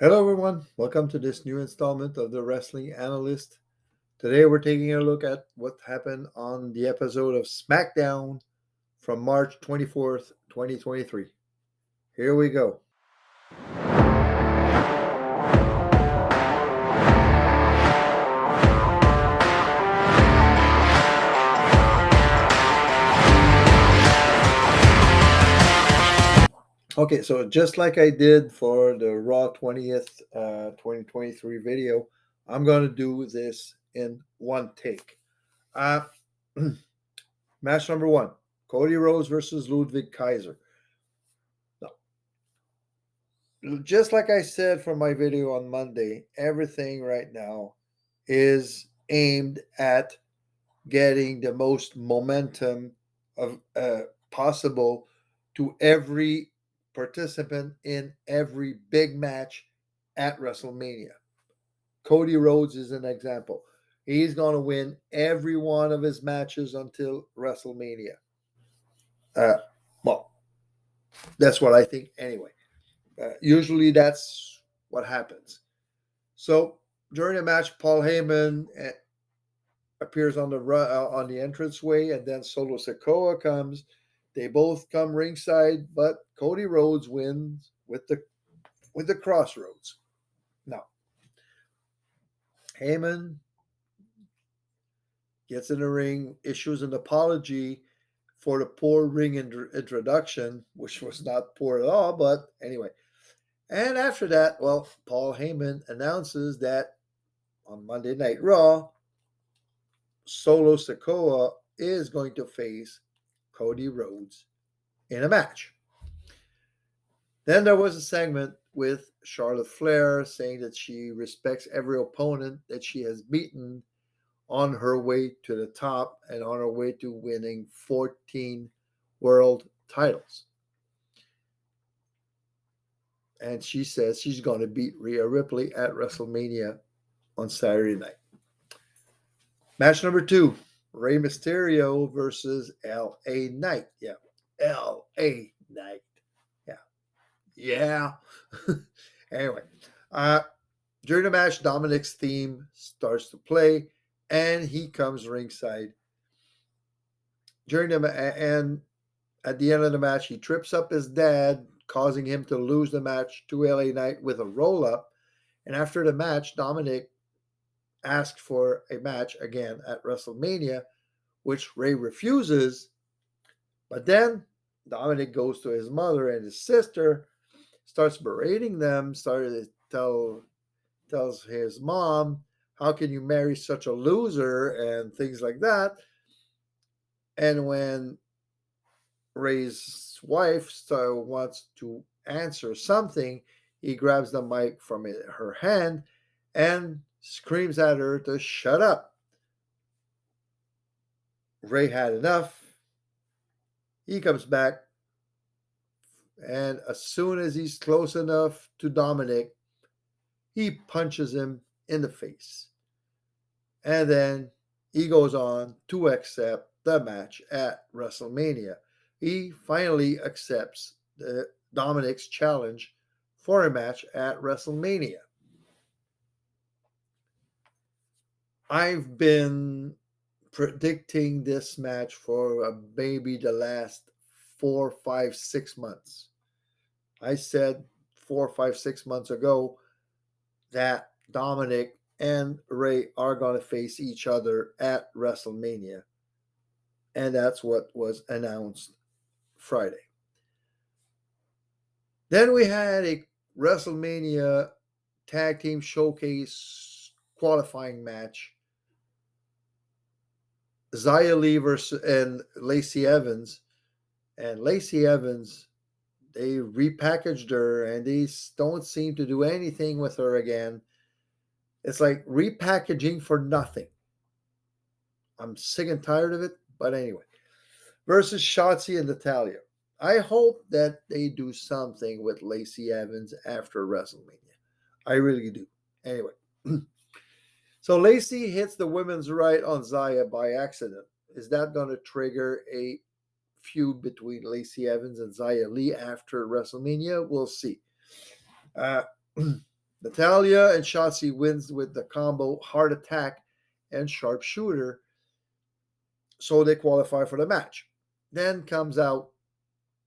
Hello, everyone. Welcome to this new installment of the Wrestling Analyst. Today, we're taking a look at what happened on the episode of Smackdown from March 24th, 2023. Here we go. Okay, so just like I did for the Raw 20th, 2023 video, I'm going to do this in one take. Uh, Match number one, Cody Rhodes versus Ludwig Kaiser. Just like I said for my video on Monday, everything right now is aimed at getting the most momentum of possible to every participant in every big match at WrestleMania. Cody Rhodes is an example. He's going to win every one of his matches until WrestleMania. Uh, well, that's what I think anyway. Usually that's what happens. So during the match, Paul Heyman appears on the entranceway, and then Solo Sikoa comes. They both come ringside, but Cody Rhodes wins with the crossroads. Now Heyman gets in the ring, issues an apology for the poor ring introduction, which was not poor at all, but anyway. And after that, well, Paul Heyman announces that on Monday Night Raw, Solo Sikoa is going to face Cody Rhodes in a match. Then there was a segment with Charlotte Flair saying that she respects every opponent that she has beaten on her way to the top and on her way to winning 14 world titles. And she says she's going to beat Rhea Ripley at WrestleMania on Saturday night. Match number two, Rey Mysterio versus L.A. Knight. Yeah, L.A. Knight. Yeah. Yeah. Anyway, uh, during the match, Dominic's theme starts to play, and he comes ringside. And at the end of the match, he trips up his dad, causing him to lose the match to LA Knight with a roll up. And after the match, Dominic asked for a match again at WrestleMania, which Ray refuses. But then Dominic goes to his mother and his sister, starts berating them, tells his mom, "How can you marry such a loser?" and things like that. And when Ray's wife wants to answer something, he grabs the mic from her hand and screams at her to shut up. Ray had enough. He comes back, and as soon as he's close enough to Dominic, he punches him in the face. And then he goes on to accept the match at WrestleMania. He finally accepts Dominic's challenge for a match at WrestleMania. I've been predicting this match for maybe the last 4, 5, 6 months. I said 4, 5, 6 months ago that Dominic and Ray are going to face each other at WrestleMania. And that's what was announced Friday. Then we had a WrestleMania Tag Team Showcase qualifying match. Xia Li versus and Lacey Evans. And Lacey Evans, they repackaged her and they don't seem to do anything with her again. It's like repackaging for nothing. I'm sick and tired of it, but anyway. Versus Shotzi and Natalia. I hope that they do something with Lacey Evans after WrestleMania. I really do. Anyway. So Lacey hits the women's right on Xia by accident. Is that going to trigger a feud between Lacey Evans and Xia Li after WrestleMania? We'll see. Uh, Natalia and Shotzi wins with the combo Heart Attack and Sharpshooter, so they qualify for the match. Then comes out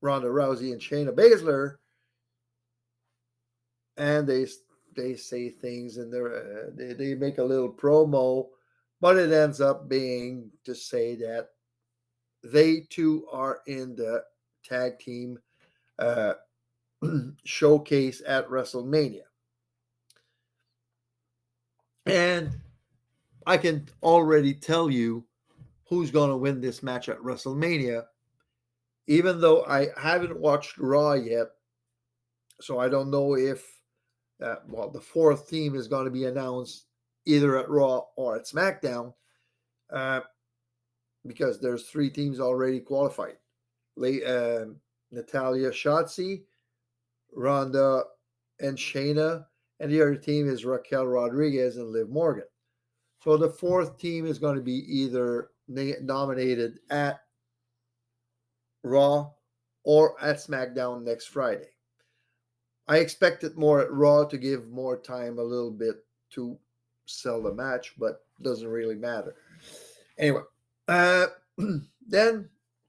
Ronda Rousey and Shayna Baszler, and they say things and they make a little promo, but it ends up being to say that they too are in the tag team uh, showcase at WrestleMania. And I can already tell you who's going to win this match at WrestleMania, even though I haven't watched Raw yet. So I don't know if, the fourth team is going to be announced either at Raw or at SmackDown, uh, because there's three teams already qualified. Natalia Shotzi, Ronda, and Shayna, and the other team is Raquel Rodriguez and Liv Morgan. So the fourth team is going to be either nominated at Raw or at SmackDown next Friday. I expected more at Raw to give more time a little bit to sell the match, but doesn't really matter. Anyway, uh, then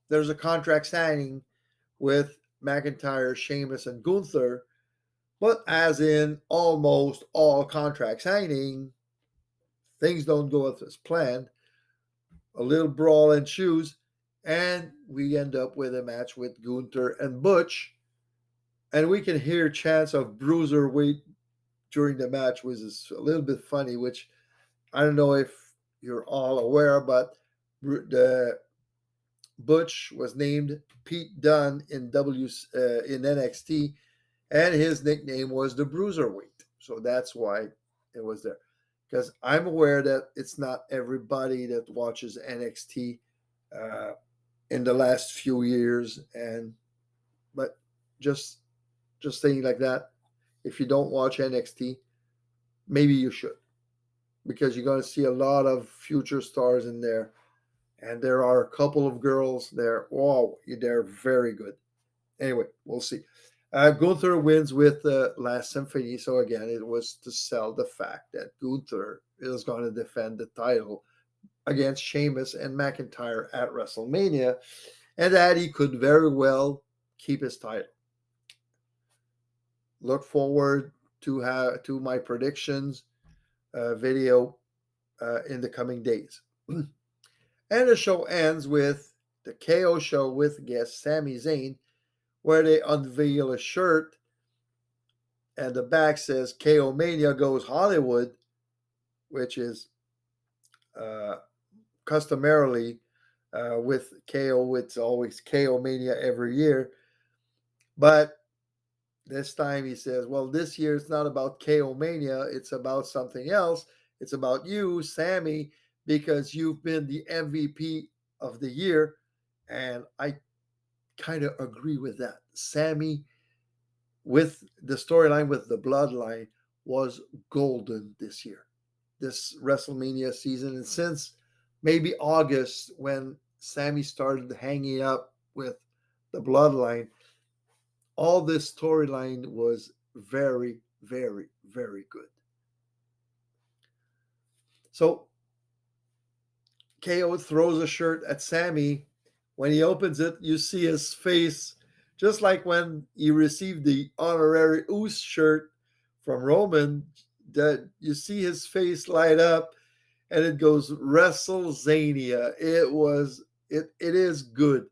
there's a contract signing with McIntyre, Sheamus, and Gunther. But as in almost all contract signing, things don't go as planned. A little brawl ensues, and we end up with a match with Gunther and Butch. And we can hear chants of Bruiserweight during the match, which is a little bit funny, which I don't know if you're all aware, but the Butch was named Pete Dunne in NXT, and his nickname was the Bruiserweight. So that's why it was there. Because I'm aware that it's not everybody that watches NXT uh, in the last few years, and but just just saying like that, if you don't watch NXT, maybe you should, because you're going to see a lot of future stars in there, and there are a couple of girls there. Oh, they're very good. Anyway, we'll see. Gunther wins with the Last Symphony. So again, it was to sell the fact that Gunther is going to defend the title against Sheamus and McIntyre at WrestleMania, and that he could very well keep his title. Look forward to my predictions video in the coming days. And the show ends with the KO show with guest Sami Zayn, where they unveil a shirt and the back says KO Mania goes Hollywood, which is uh, customarily with KO. It's always KO Mania every year. But this time he says, well, this year it's not about KO Mania, it's about something else. It's about you, Sammy, because you've been the MVP of the year. And I kind of agree with that. Sammy, with the storyline with the bloodline, was golden this year, this WrestleMania season. And since maybe August, when Sammy started hanging up with the bloodline, all this storyline was very, very, very good. So KO throws a shirt at Sammy. When he opens it, you see his face, just like when he received the honorary Oos shirt from Roman, that you see his face light up and it goes WrestleZania. It is good.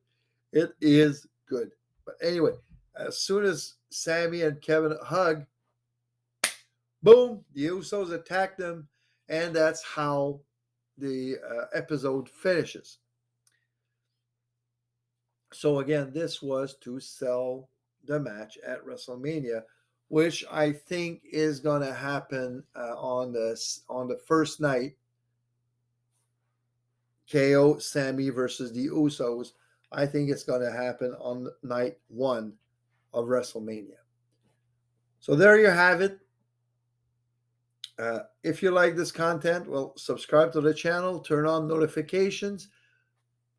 It is good. But anyway, as soon as Sammy and Kevin hug, boom, the Usos attack them, and that's how the episode finishes. So again, this was to sell the match at WrestleMania, which I think is going to happen on the first night. KO Sammy versus the Usos. I think it's going to happen on night one of WrestleMania. So there you have it. If you like this content, well, subscribe to the channel, turn on notifications,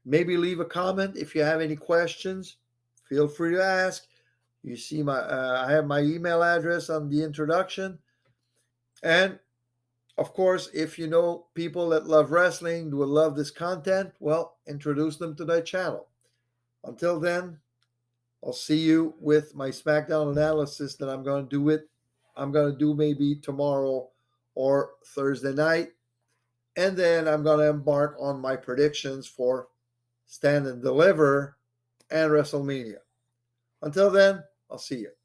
maybe leave a comment if you have any questions. Feel free to ask. You see I have my email address on the introduction. And of course, if you know people that love wrestling, will love this content, well, introduce them to that channel. Until then, I'll see you with my Smackdown analysis that I'm going to do maybe tomorrow or Thursday night. And then I'm going to embark on my predictions for Stand and Deliver and WrestleMania. Until then, I'll see you.